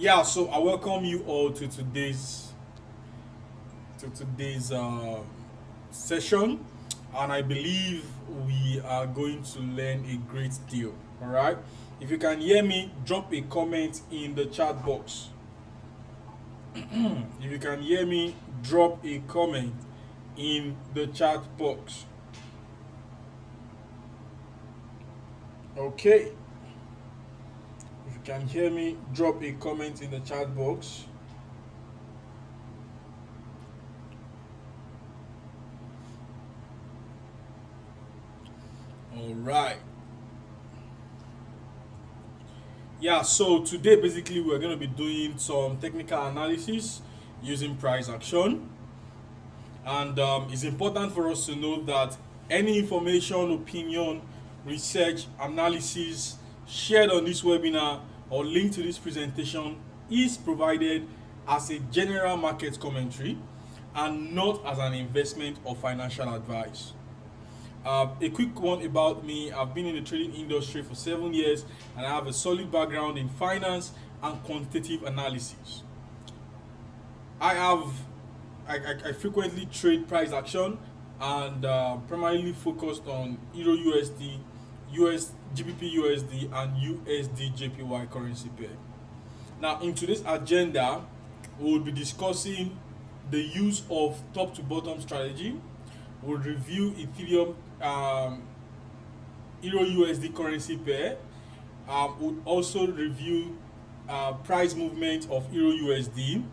Yeah, so I welcome you all to today's session, and I believe we are going to learn a great deal. All right. If you can hear me, drop a comment in the chat box. If you can hear me, drop a comment in the chat box. Okay. If you can hear me, drop a comment in the chat box. All right. Yeah, so today basically we're going to be doing some technical analysis using price action. And it's important for us to know that any information, opinion, research, analysis shared on this webinar or linked to this presentation is provided as a general market commentary and not as an investment or financial advice. A quick one about me: I've been in the trading industry for 7 years and I have a solid background in finance and quantitative analysis. I have I frequently trade price action and primarily focused on Euro USD, US GBP USD, and USD JPY currency pair. Now, in today's agenda, we will be discussing the use of top to bottom strategy. We'll review Ethereum Euro USD currency pair. We'll also review price movement of Euro USD.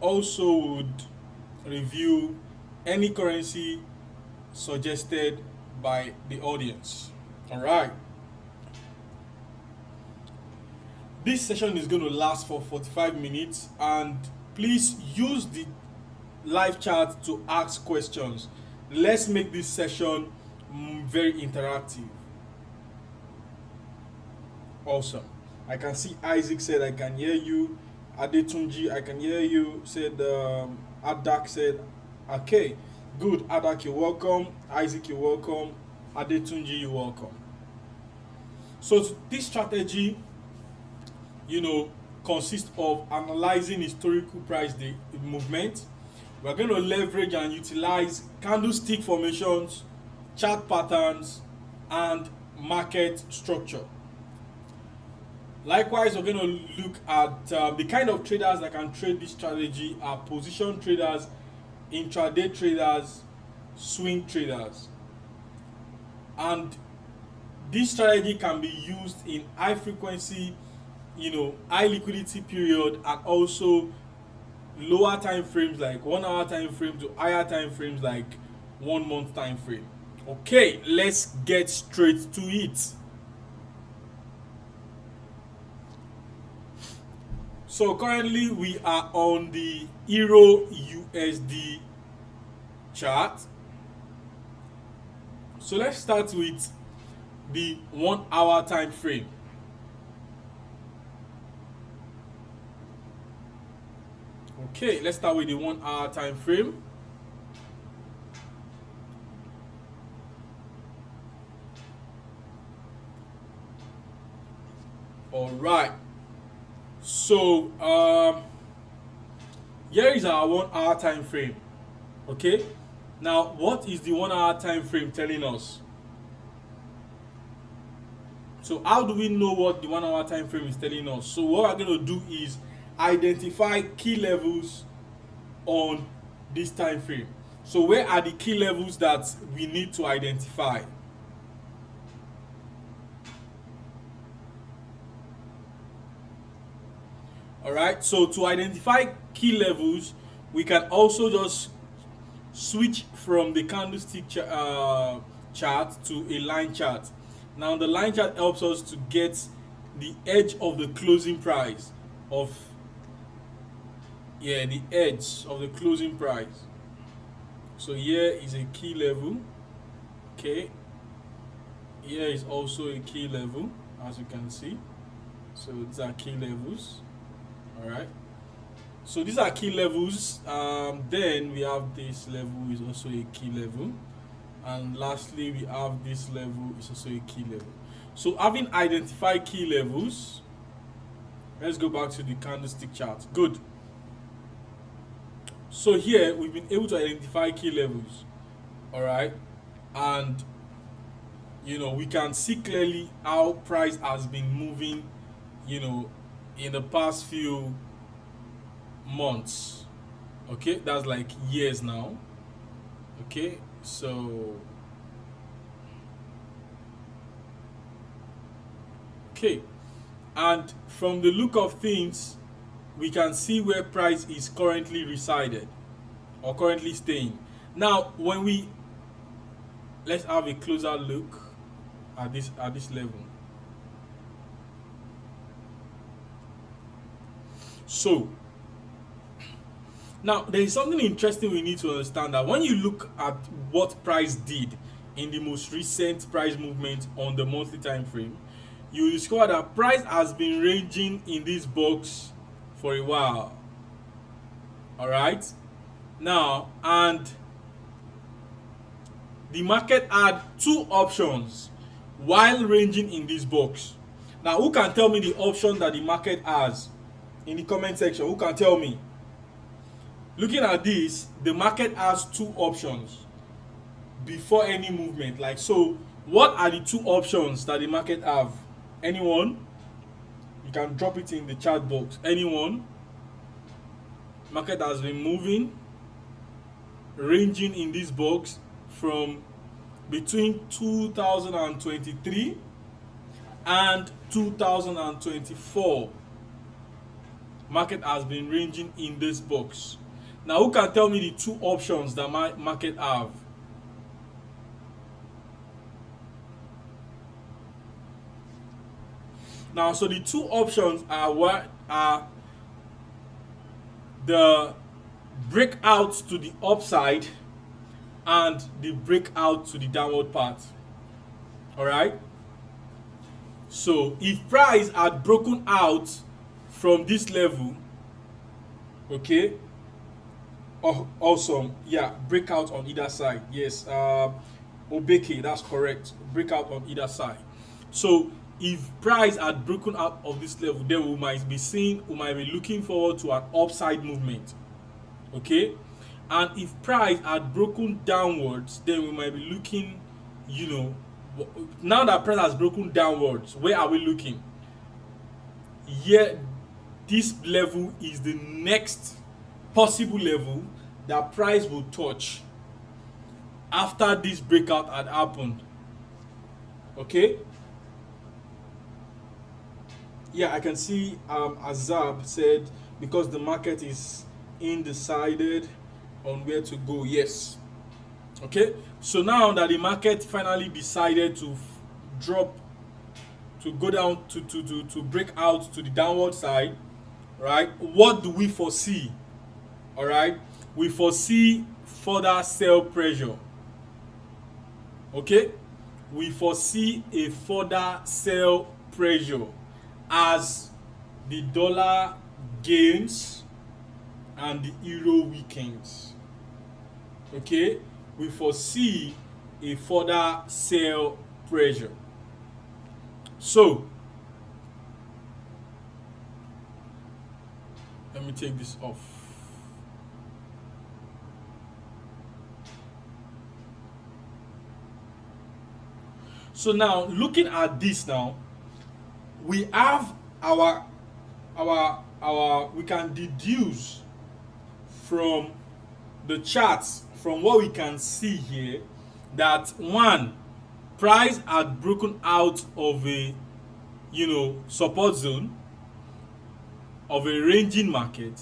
Also would review any currency suggested by the audience. All right. This session is going to last for 45 minutes, and please use the live chat to ask questions. Let's make this session very interactive. Awesome. I can see Isaac said I can hear you. Adetunji, I can hear you. Said Adak said, okay, good. Adak, you're welcome. Isaac, you're welcome. Adetunji, you're welcome. So this strategy, consists of analyzing historical price movement. We're going to leverage and utilize candlestick formations, chart patterns, and market structure. Likewise, we're going to look at the kind of traders that can trade this strategy are position traders, intraday traders, swing traders. And this strategy can be used in high frequency, high liquidity period, and also lower time frames like 1 hour time frame to higher time frames like 1 month time frame. Okay, let's get straight to it. So currently we are on the Euro USD chart. So let's start with the 1 hour time frame. Okay, let's start with the 1 hour time frame. All right. So here is our 1 hour time frame. Okay. Now, what is the 1 hour time frame telling us? So how do we know what the 1 hour time frame is telling us? So what we're going to do is identify key levels on this time frame. So where are the key levels that we need to identify? All right, so to identify key levels, we can also just switch from the candlestick chart to a line chart. Now the line chart helps us to get the edge of the closing price of the edge of the closing price. So here is a key level. Okay, here is also a key level, as you can see. So these are key levels. All right, so these are key levels. Then we have this level is also a key level, and lastly we have this level is also a key level. So having identified key levels, Let's go back to the candlestick chart. Good. So here we've been able to identify key levels. All right, and we can see clearly how price has been moving, in the past few months. Okay, that's like years now. Okay, so okay, and from the look of things, we can see where price is currently resided or currently staying. Now, let's have a closer look at this level. So now there is something interesting we need to understand, that when you look at what price did in the most recent price movement on the monthly time frame, you discover that price has been ranging in this box for a while. All right, now, and the market had two options while ranging in this box. Now, who can tell me the option that the market has in the comment section? Who can tell me? Looking at this, the market has two options before any movement. Like, so what are the two options that the market have? Anyone? You can drop it in the chat box. Anyone? Market has been moving, ranging in this box from between 2023 and 2024. Market has been ranging in this box. Now, who can tell me the two options that my market have? Now, so the two options are the breakout to the upside and the breakout to the downward part. All right. So if price had broken out from this level, okay, awesome, yeah, breakout on either side. Yes, Obeke, that's correct, breakout on either side. So if price had broken out of this level, then we might be looking forward to an upside movement. Okay, and if price had broken downwards, then we might be looking, now that price has broken downwards, where are we looking? Here, this level is the next possible level that price will touch after this breakout had happened. Okay, yeah, I can see Azab said because the market is undecided on where to go. Yes. Okay, so now that the market finally decided to drop, to go down, to break out to the downward side, right, what do we foresee? All right, we foresee further sell pressure. Okay, we foresee a further sell pressure as the dollar gains and the euro weakens. Okay, we foresee a further sell pressure. So let me take this off. So now, looking at this now, we have our we can deduce from the charts, from what we can see here, that one, price had broken out of a support zone of a ranging market.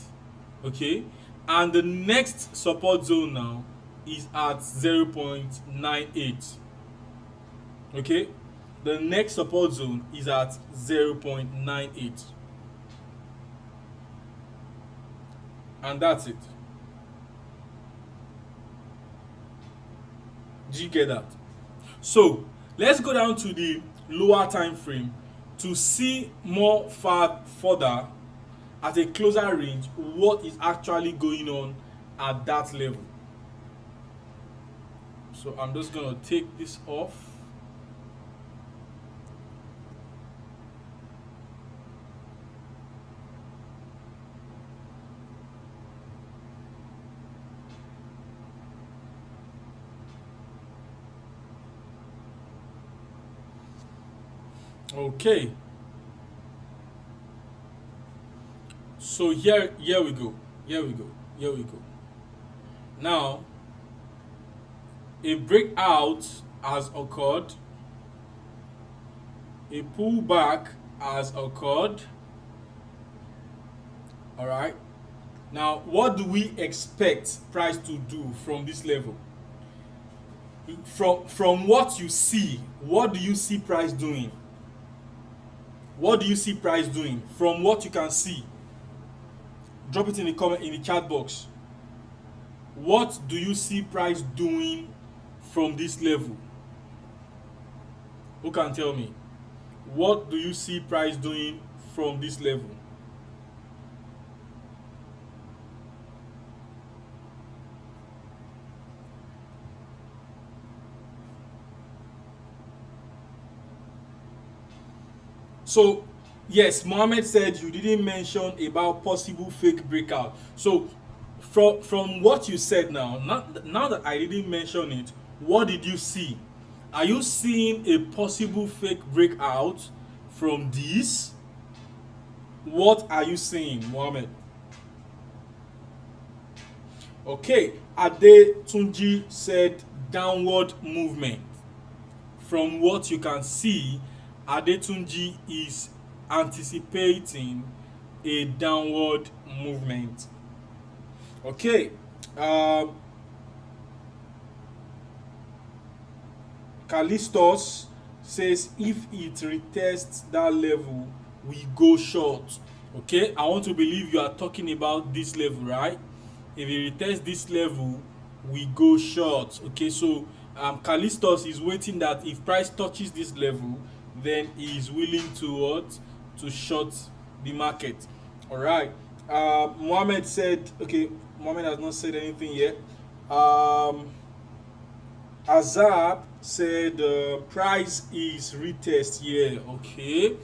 Okay, and the next support zone now is at 0.98. okay, the next support zone is at 0.98, and that's it. Do you get that? So let's go down to the lower time frame to see more further at a closer range what is actually going on at that level. So I'm just going to take this off. Okay, so here we go. Here we go. Now, a breakout has occurred, a pullback has occurred. All right. Now, what do we expect price to do from this level? From what you see, what do you see price doing? What do you see price doing from what you can see? Drop it in the comment, in the chat box. What do you see price doing from this level? Who can tell me? What do you see price doing from this level? So, yes, Mohammed said you didn't mention about possible fake breakout. So, from what you said now that I didn't mention it, what did you see? Are you seeing a possible fake breakout from this? What are you seeing, Mohammed? Okay, Tunji said downward movement. From what you can see, Tunji is anticipating a downward movement. Okay, Callistos says if it retests that level, we go short. Okay, I want to believe you are talking about this level, right? If it retests this level, we go short. Okay, so Callistos is waiting that if price touches this level, then he is willing to what? To short the market. All right. Mohammed said, okay, Mohammed has not said anything yet. Azab said price is retest here. Okay,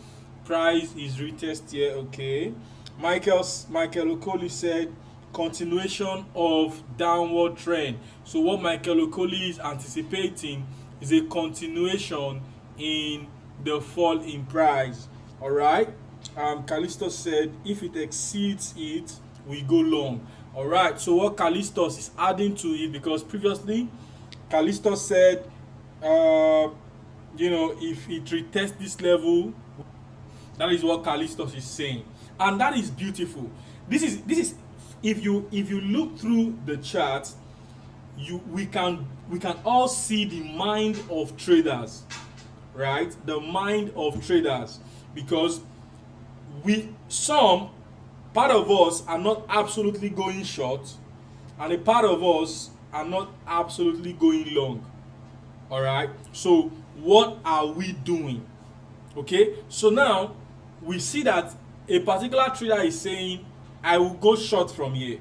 price is retest here. Okay. Michael Okoli said continuation of downward trend. So what Michael Okoli is anticipating is a continuation in the fall in price. All right. Callistos said if it exceeds it, we go long. All right. So what Callistos is adding to it, because previously Callistos said, if it retests this level, that is what Callistos is saying, and that is beautiful. This is if you look through the chart, we can all see the mind of traders, right? The mind of traders, because part of us are not absolutely going short, and a part of us are not absolutely going long. All right, so what are we doing? Okay, so now we see that a particular trader is saying I will go short from here.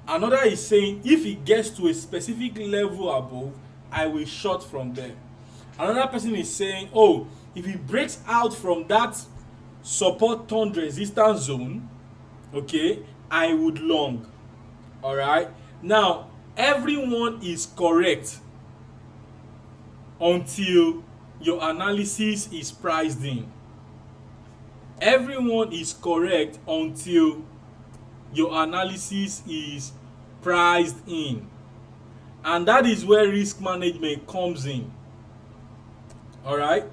Another is saying if it gets to a specific level above, I will short from there. Another person is saying, oh, if it breaks out from that support turn resistance zone, okay, I would long. All right, now everyone is correct until your analysis is priced in. Everyone is correct until your analysis is priced in, and that is where risk management comes in. All right,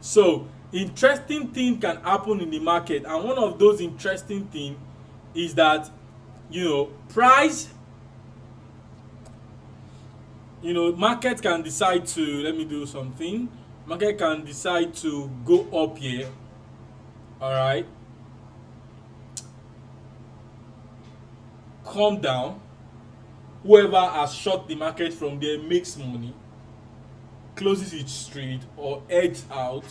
so interesting thing can happen in the market, and one of those interesting things is that price, market can decide to, let me do something, market can decide to go up here. All right, come down. Whoever has short the market from there makes money, closes its trade or edges out.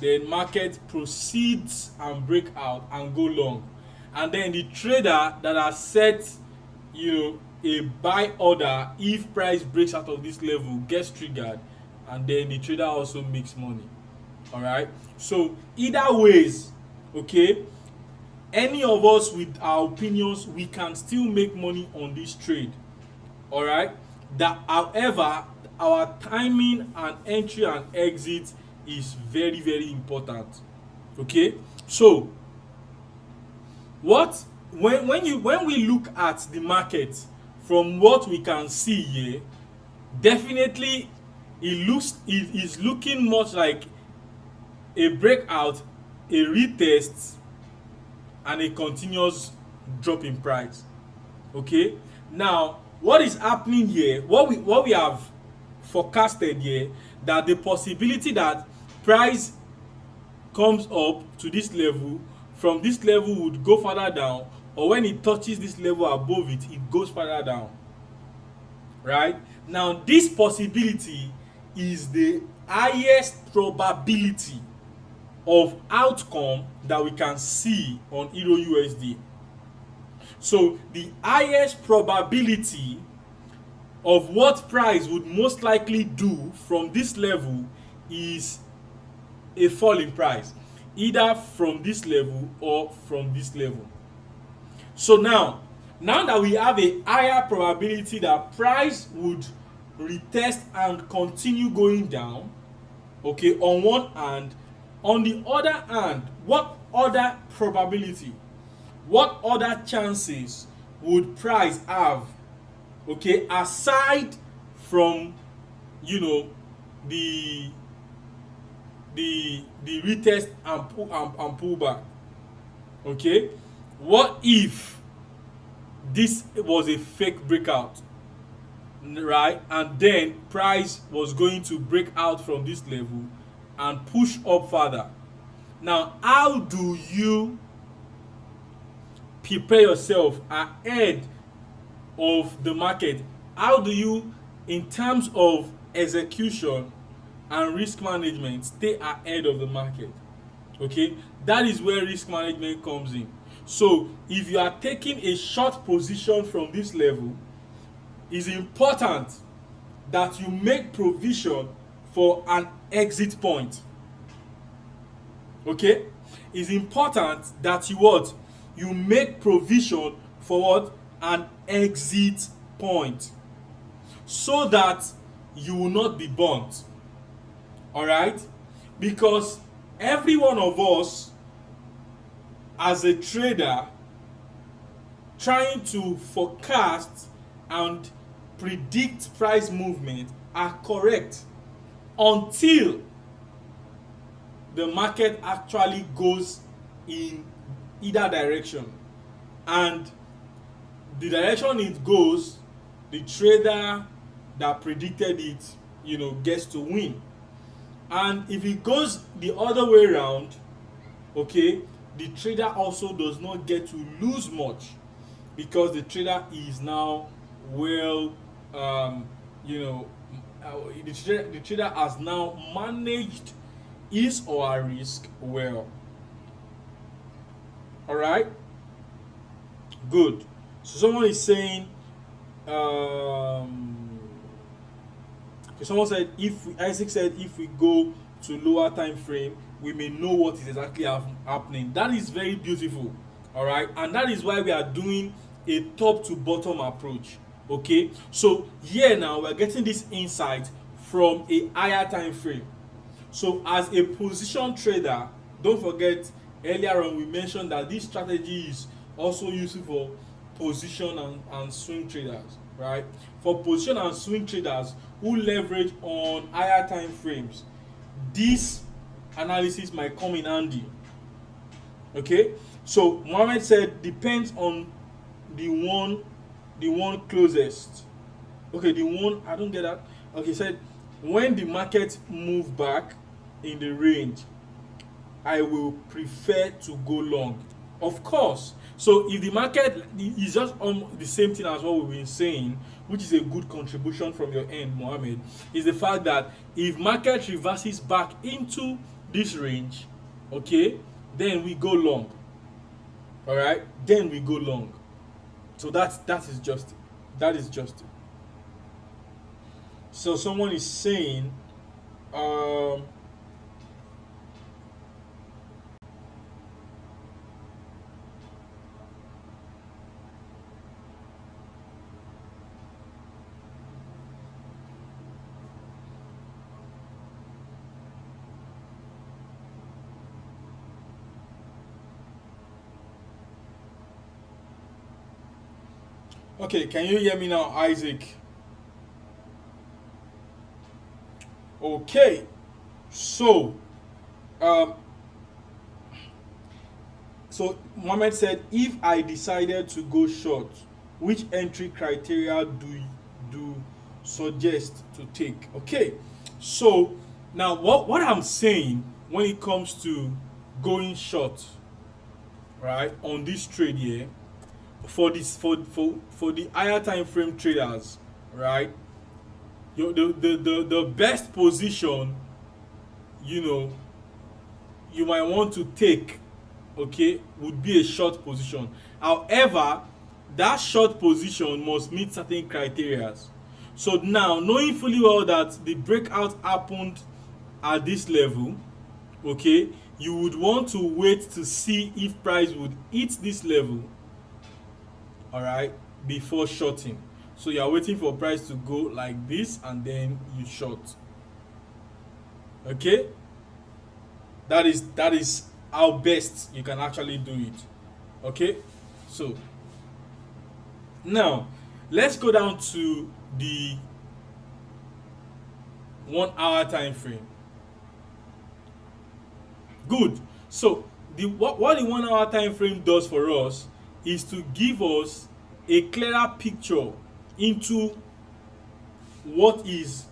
Then market proceeds and break out and go long, and then the trader that has set a buy order, if price breaks out of this level, gets triggered, and then the trader also makes money. All right, so either ways, okay, any of us with our opinions, we can still make money on this trade. All right, that however our timing and entry and exit is very, very important. Okay, so what when we look at the market, from what we can see here, definitely it is looking much like a breakout, a retest, and a continuous drop in price. Okay, now what is happening here, what we have forecasted here, that the possibility that price comes up to this level, from this level would go further down, or when it touches this level above it, it goes further down. Right now, this possibility is the highest probability of outcome that we can see on EURUSD. So the highest probability of what price would most likely do from this level is a fall in price, either from this level or from this level. So now that we have a higher probability that price would retest and continue going down, okay, on one hand, on the other hand, what other probability, what other chances would price have, okay, aside from, you know, the retest and pullback? Okay, what if this was a fake breakout, right, and then price was going to break out from this level and push up further? Now, how do you prepare yourself ahead of the market? How do you, in terms of execution and risk management, stay ahead of the market? Okay, that is where risk management comes in. So if you are taking a short position from this level, it's important that you make provision for an exit point. Okay, it's important that you make provision for what? An exit point, so that you will not be burnt. All right, because every one of us, as a trader, trying to forecast and predict price movement, are correct until the market actually goes in either direction, and the direction it goes, the trader that predicted it, gets to win. And if it goes the other way around, okay, the trader also does not get to lose much, because the trader is now well, the trader has now managed his or her risk well. All right, good. So someone is saying, someone said, Isaac said, if we go to lower time frame, we may know what is exactly happening. That is very beautiful. All right, and that is why we are doing a top to bottom approach. Okay, so here now we're getting this insight from a higher time frame. So as a position trader, don't forget, earlier on we mentioned that this strategy is also useful for position and swing traders, right? For position and swing traders who leverage on higher time frames, this analysis might come in handy. Okay, so Mohammed said depends on the one closest. Okay, the one, I don't get that. Okay, said when the market move back in the range, I will prefer to go long. Of course. So if the market is just on the same thing as what we've been saying, which is a good contribution from your end, Mohammed, is the fact that if market reverses back into this range, okay, then we go long. All right, then we go long. So that is just it. That is just it. So someone is saying, Okay, can you hear me now, Isaac? Okay, so um, so Mohammed said, if I decided to go short, which entry criteria do suggest to take? Okay, so now what I'm saying when it comes to going short, right, on this trade here, for this for the higher time frame traders, right, the best position, you know, you might want to take, okay, would be a short position. However, that short position must meet certain criteria. So now, knowing fully well that the breakout happened at this level, okay, you would want to wait to see if price would hit this level, all right, before shorting. So you are waiting for price to go like this and then you short. Okay, that is how best you can actually do it. Okay, so now let's go down to the 1 hour time frame. Good. So the what the 1 hour time frame does for us is to give us a clearer picture into what is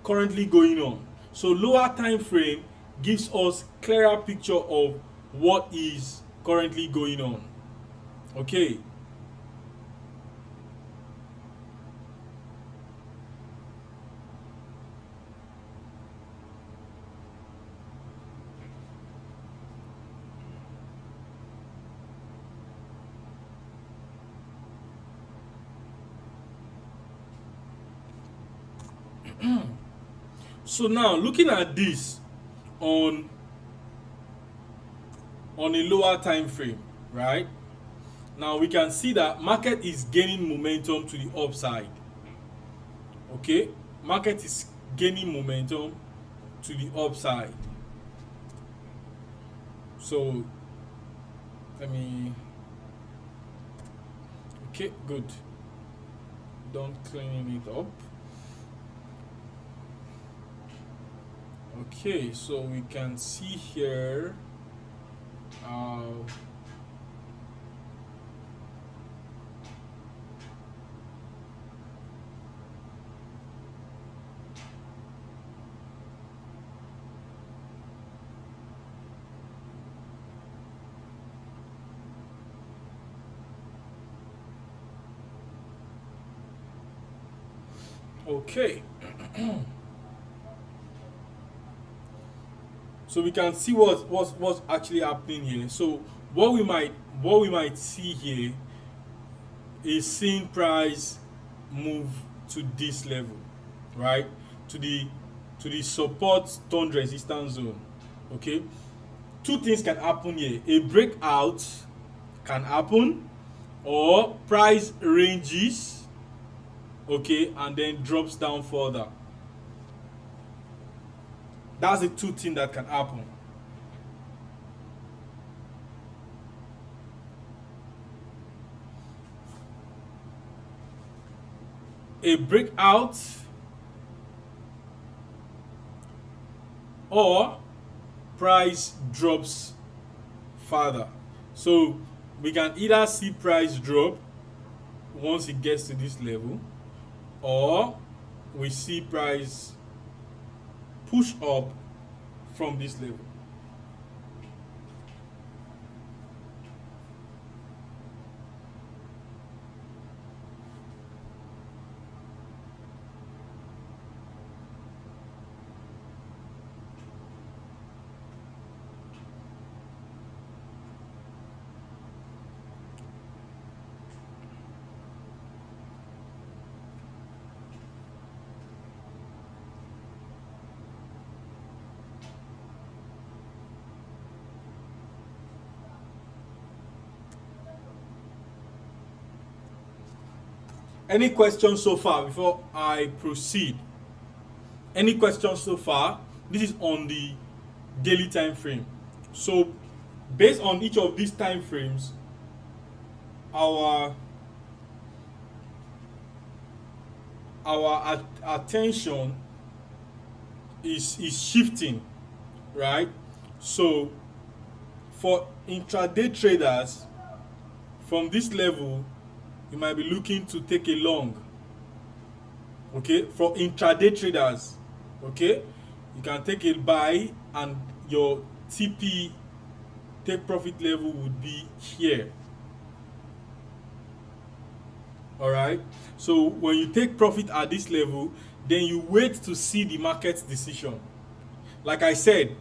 currently going on. So lower time frame gives us clearer picture of what is currently going on. Okay. So now looking at this on a lower time frame, right? Now we can see that market is gaining momentum to the upside. Okay, market is gaining momentum to the upside. So let me, okay, good, done cleaning it up. Okay, so we can see here okay. So we can see what's actually happening here. So what we might see here is seeing price move to this level, right? To the support turned resistance zone. Okay, two things can happen here: a breakout can happen, or price ranges, okay, and then drops down further. That's the two things that can happen. A breakout, or price drops further. So we can either see price drop once it gets to this level, or we see price push up from this level. Any questions so far before I proceed? Any questions so far? This is on the daily time frame. So based on each of these time frames, our our attention is shifting, right? So for intraday traders, from this level you might be looking to take a long. Okay, for intraday traders, okay, you can take a buy and your TP, take profit level, would be here. All right, so when you take profit at this level, then you wait to see the market decision. Like I said,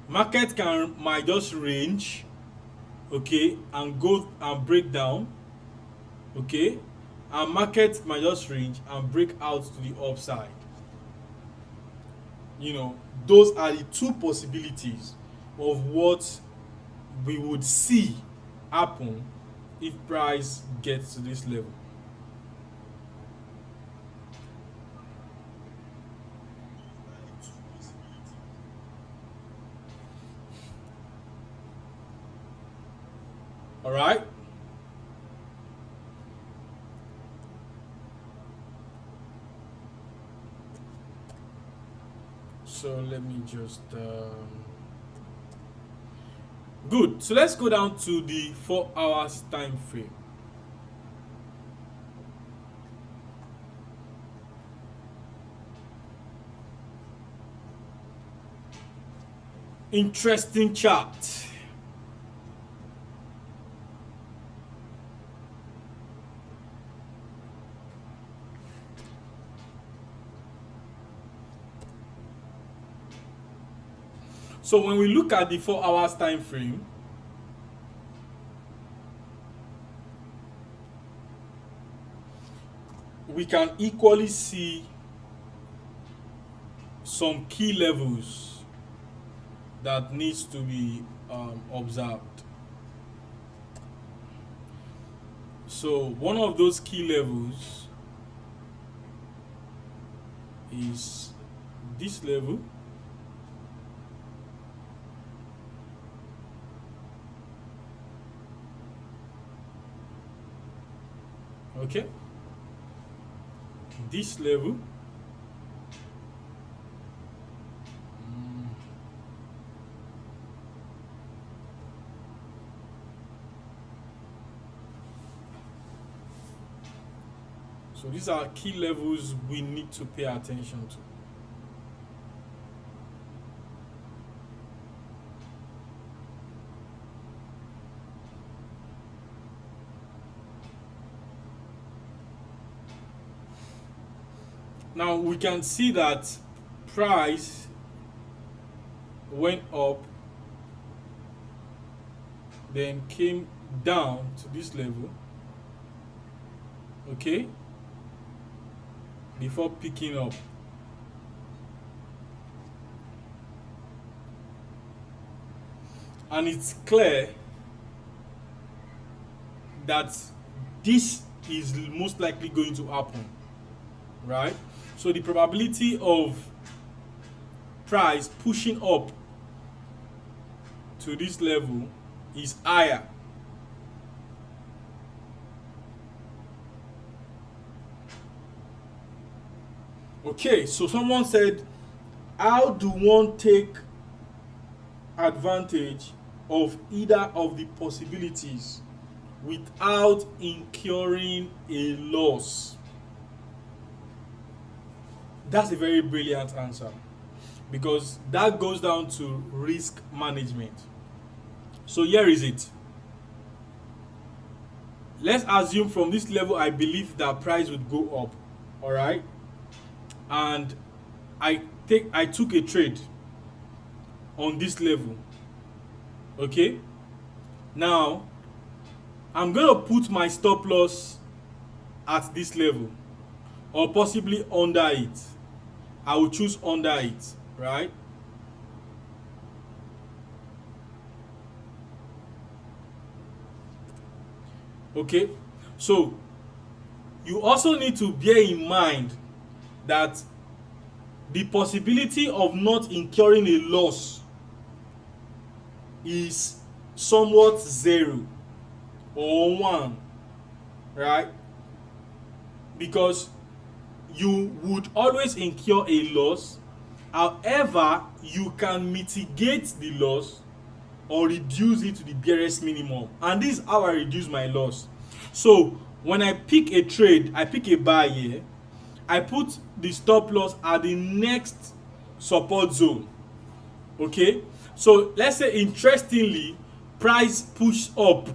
market might just range, okay, and go and break down, okay, and market might just range and break out to the upside. You know, those are the two possibilities of what we would see happen if price gets to this level. All right, so let me just good. So let's go down to the 4 hours time frame. Interesting chart. So when we look at the 4 hours time frame, we can equally see some key levels that needs to be observed. So one of those key levels is this level. Okay, this level, so these are key levels we need to pay attention to. Now we can see that price went up, then came down to this level, okay, before picking up. And it's clear that this is most likely going to happen, right? So the probability of price pushing up to this level is higher. Okay, so someone said, how do one take advantage of either of the possibilities without incurring a loss? That's a very brilliant answer, because that goes down to risk management. So here is it. Let's assume from this level I believe that price would go up, all right, and I took a trade on this level. Okay, now I'm gonna put my stop loss at this level, or possibly under it. I will choose under it, right? Okay, so you also need to bear in mind that the possibility of not incurring a loss is somewhat 0 or 1, right? Because you would always incur a loss. However, you can mitigate the loss or reduce it to the barest minimum. And this is how I reduce my loss. So when I pick a trade, I pick a buy here, I put the stop loss at the next support zone. Okay, so let's say interestingly, price push up,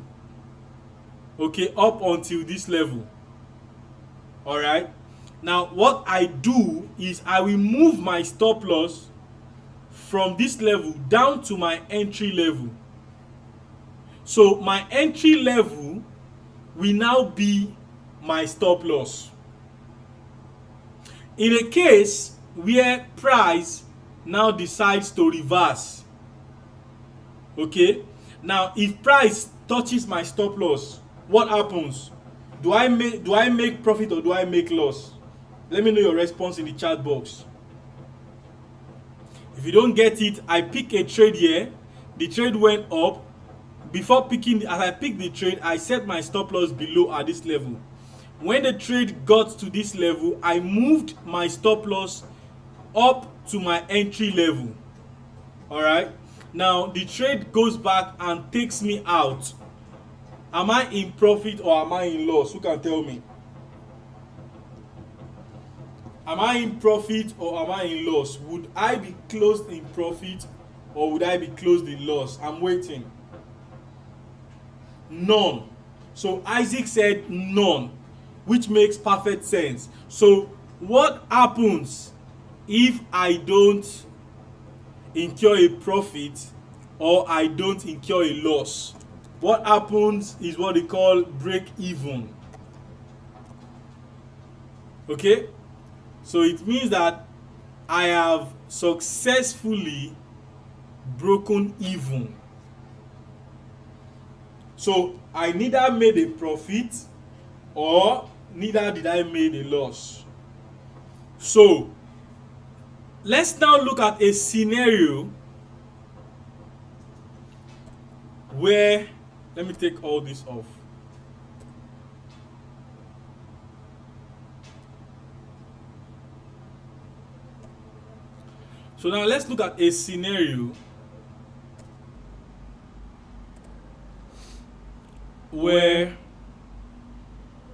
okay, up until this level. All right, now what I do is I will move my stop loss from this level down to my entry level. So my entry level will now be my stop loss. In a case where price now decides to reverse, okay, now if price touches my stop loss, what happens? Do I make profit or do I make loss? Let me know your response in the chat box. If you don't get it, I pick a trade here, the trade went up. Before picking, as I pick the trade, I set my stop loss below at this level. When the trade got to this level, I moved my stop loss up to my entry level. All right, now the trade goes back and takes me out. Am I in profit or am I in loss? Who can tell me? Am I in profit or am I in loss? Would I be closed in profit or would I be closed in loss? I'm waiting. None. So Isaac said none, which makes perfect sense. So what happens if I don't incur a profit or I don't incur a loss? What happens is what they call break even. Okay, so it means that I have successfully broken even. So I neither made a profit or neither did I made a loss. So let's now look at a scenario where, let me take all this off. So now let's look at a scenario where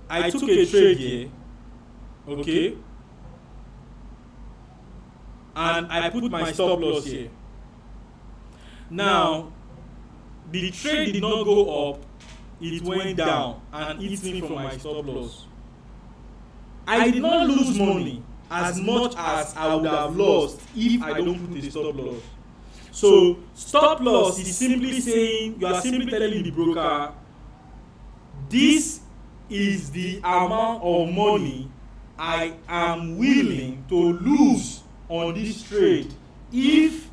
I took a trade here, okay, and I put my stop loss here. Now the trade did not go up, it went down and hit me from my stop loss. I did not lose money as much as I would have lost if I don't put a stop loss. So stop loss is simply saying, you are simply telling the broker, this is the amount of money I am willing to lose on this trade if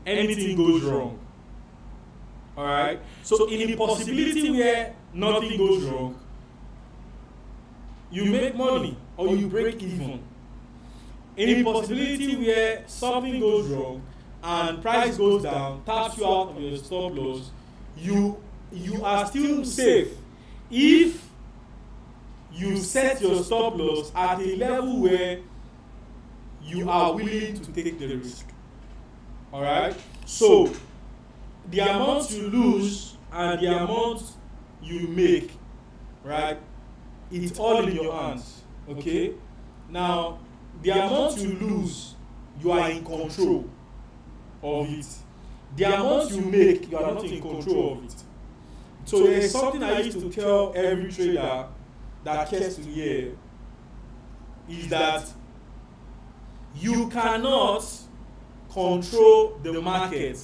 anything goes wrong. Alright, so in the possibility where nothing goes wrong, you make money or you break even. In the possibility where something goes wrong and price goes down, taps you out of your stop loss, you are still safe if you set your stop loss at a level where you are willing to take the risk. Alright, so the amount you lose and the amount you make, right, it's all in your hands. Okay, now the amount you lose, you are in control of it. The amount you make, you are not in control of it. So there is something I used to tell every trader that cares to hear, is that you cannot control the market.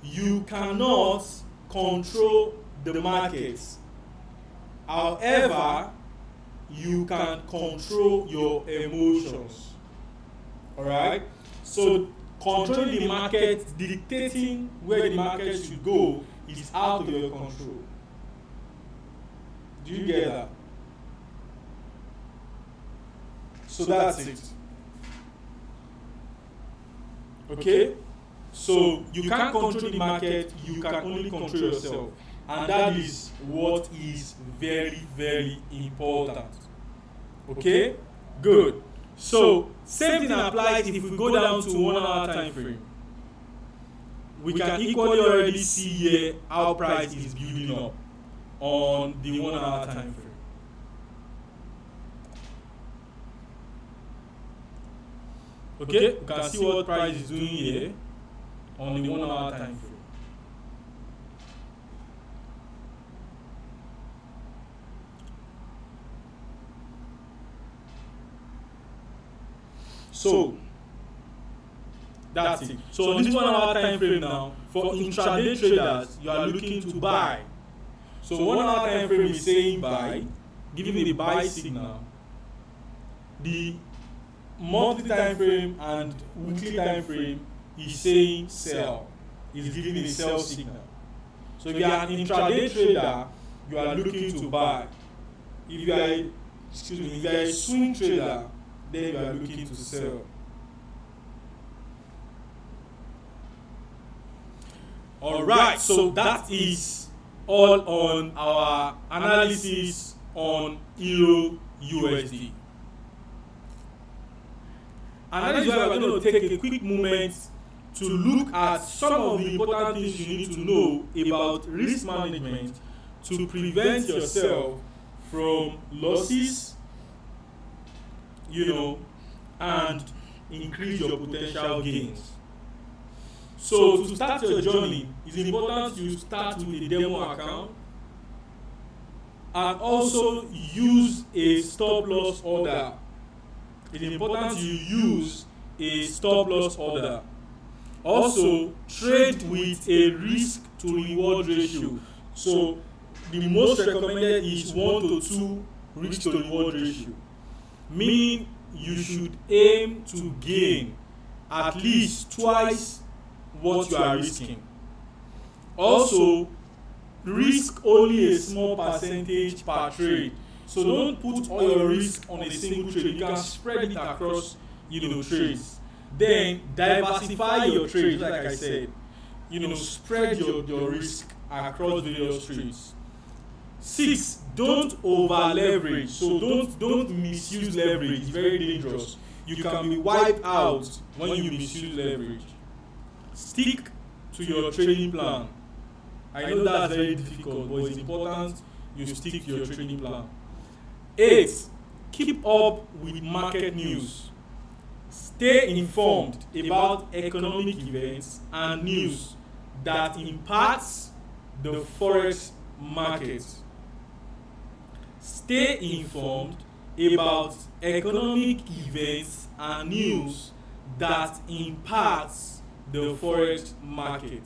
You cannot control the market. However, you can control your emotions. Alright? So controlling the market, dictating where the market should go, is out of your control. Do you get that? So that's it. Okay? So you can't control the market, you can only control yourself. And that is what is very, very important. Okay? Good. So same thing applies if we go down to 1 hour time frame. We can equally already see here how price is building up on the 1 hour time frame. Okay, you can see what price is doing here on the 1 hour time frame. So that's it. So on this 1 hour time frame now, for intraday traders, you are looking to buy. So 1 hour time frame is saying buy, giving the buy signal. The monthly time frame and weekly time frame is saying sell, is giving a sell signal. So if you are an intraday trader, you are looking to buy. If you are a swing trader, then you are looking to sell. Alright, so that is all on our analysis on EURUSD. And that is why we're going to take a quick moment to look at some of the important things you need to know about risk management to prevent yourself from losses, and increase your potential gains. So to start your journey, it's important you start with a demo account and also use a stop loss order. It's important you use a stop loss order. Also, trade with a risk to reward ratio. So the most recommended is 1 to 2 risk to reward ratio, meaning you should aim to gain at least twice what you are risking. Also, risk only a small percentage per trade. So don't put all your risk on a single trade. You can spread it across trades. Then diversify your trades, like I said. Spread your risk across various trades. 6, don't over leverage. So don't misuse leverage. It's very dangerous. You can be wiped out when you misuse leverage. Stick to your trading plan. I know that's very difficult, but it's important you stick to your trading plan. 8, keep up with market news. Stay informed about economic events and news that impacts the Forex market. Stay informed about economic events and news that impacts the Forex market.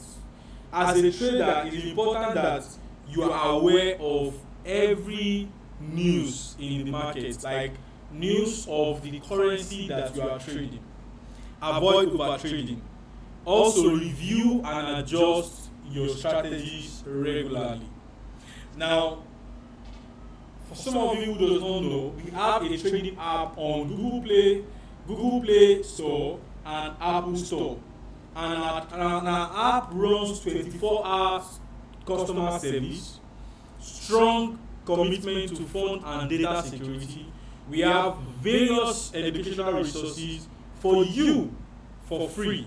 As a trader, it is important that you are aware of every news in the market, like news of the currency that you are trading. Avoid over trading. Also review and adjust your strategies regularly. Now, for some of you who does not know, we have a trading app on Google Play Store and Apple Store. And our app runs 24 hours customer service, strong commitment to fund and data security. We have various educational resources for you for free.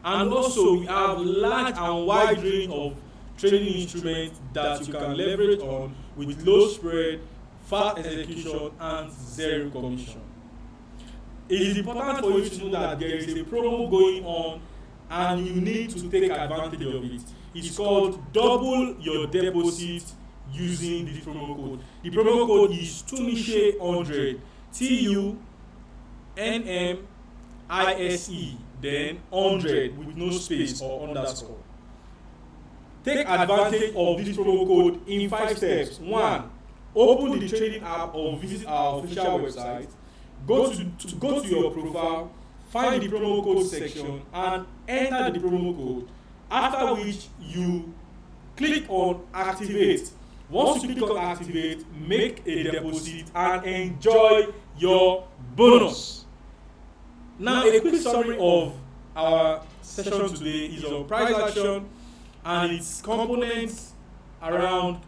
And also we have large and wide range of trading instruments that you can leverage on with low spread, fast execution and zero commission. It is important for you to know that there is a promo going on and you need to take advantage of it. It's called double your deposit using this promo code. The promo code is Tunmise 100, TUNMISE, then 100 with no space or underscore. Take advantage of this promo code in 5 steps. 1. Open the trading app or visit our official website. Go to your profile, find the promo code section and enter the promo code, after which you click on activate. Once you click on activate, make a deposit and enjoy your bonus. Now a quick summary of our session today is on price action and its components around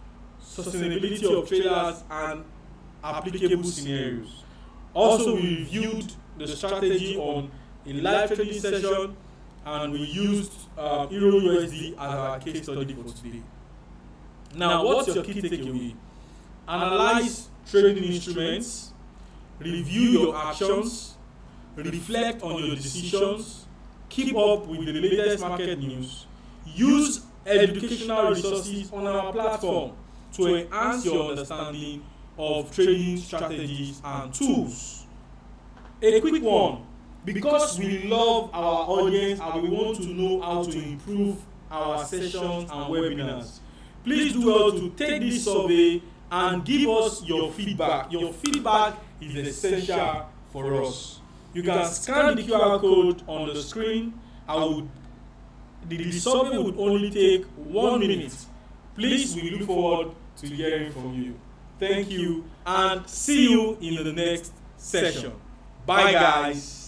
sustainability of traders and applicable scenarios. Also, we reviewed the strategy on a live trading session, and we used EURUSD as our case study for today. Now, what's your key takeaway? Analyze trading instruments, review your actions, reflect on your decisions, keep up with the latest market news, use educational resources on our platform to enhance your understanding of trading strategies and tools. A quick one, because we love our audience and we want to know how to improve our sessions and webinars, please do well to take this survey and give us your feedback. Your feedback is essential for us. You can scan the QR code on the screen. The survey would only take 1 minute. Please, we look forward to hearing from you. Thank you, and see you in the next session. Bye, guys.